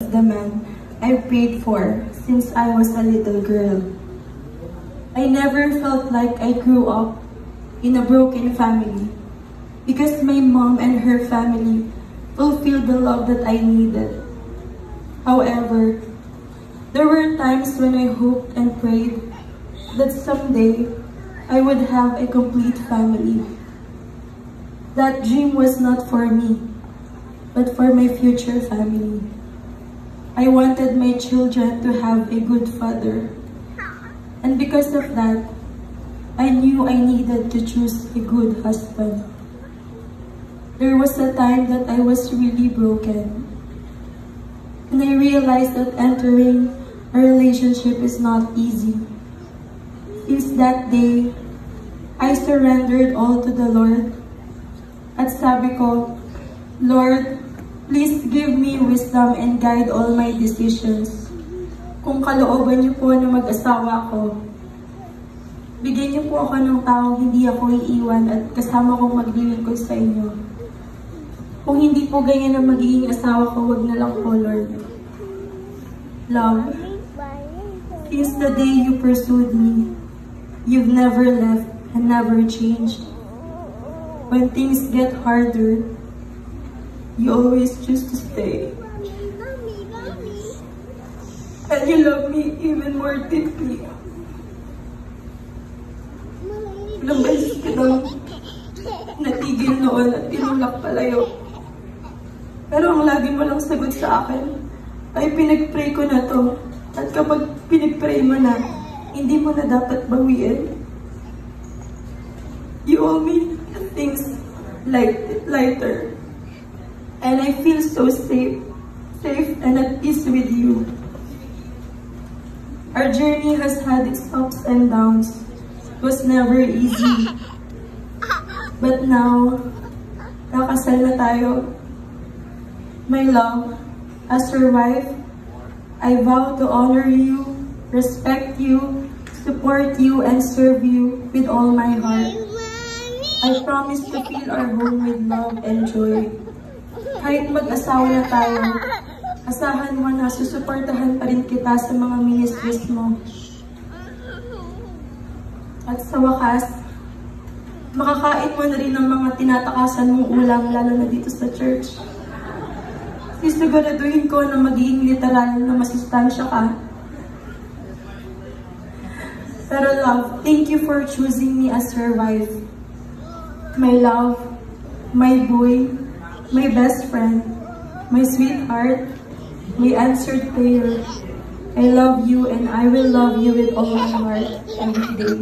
of the man I prayed for since I was a little girl. I never felt like I grew up in a broken family because my mom and her family fulfilled the love that I needed. However, there were times when I hoped and prayed that someday I would have a complete family. That dream was not for me, but for my future family. I wanted my children to have a good father. And because of that, I knew I needed to choose a good husband. There was a time that I was really broken. And I realized that entering a relationship is not easy. Since that day, I surrendered all to the Lord. At sabi ko, Lord, please give me wisdom and guide all my decisions. Kung kalooban niyo po na mag-asawa ko, bigyan niyo po ako ng taong hindi ako iiwan at kasama kong maglilingkod sa inyo. Kung hindi po ganyan ang magiging asawa ko, wag na lang po, Lord. Love, since the day you pursued me, you've never left and never changed. When things get harder, you always choose to stay. And you love me even more deeply. Ilang beses kitang natigil noon at tinulak palayo. Pero ang lagi mo lang sagot sa akin ay pinag-pray ko na to. At kapag pinag-pray mo na, hindi mo na dapat bawiin. You owe me things lighter. And I feel so safe and at peace with you. Our journey has had its ups and downs. It was never easy. But now, nakasal na tayo. My love, as your wife, I vow to honor you, respect you, support you, and serve you with all my heart. I promise to fill our home with love and joy. Kahit mag-asawa na tayo, asahan mo na susuportahan pa rin kita sa mga ministries mo. At sa wakas, makakain mo na rin ng mga tinatakasan mong ulam, lalo na dito sa church. Sisiguraduhin ko na magiging literal na masustansya ka. Pero love, thank you for choosing me as your wife. My love, my boy, my best friend, my sweetheart, my answered prayer. I love you and I will love you with all my heart every day.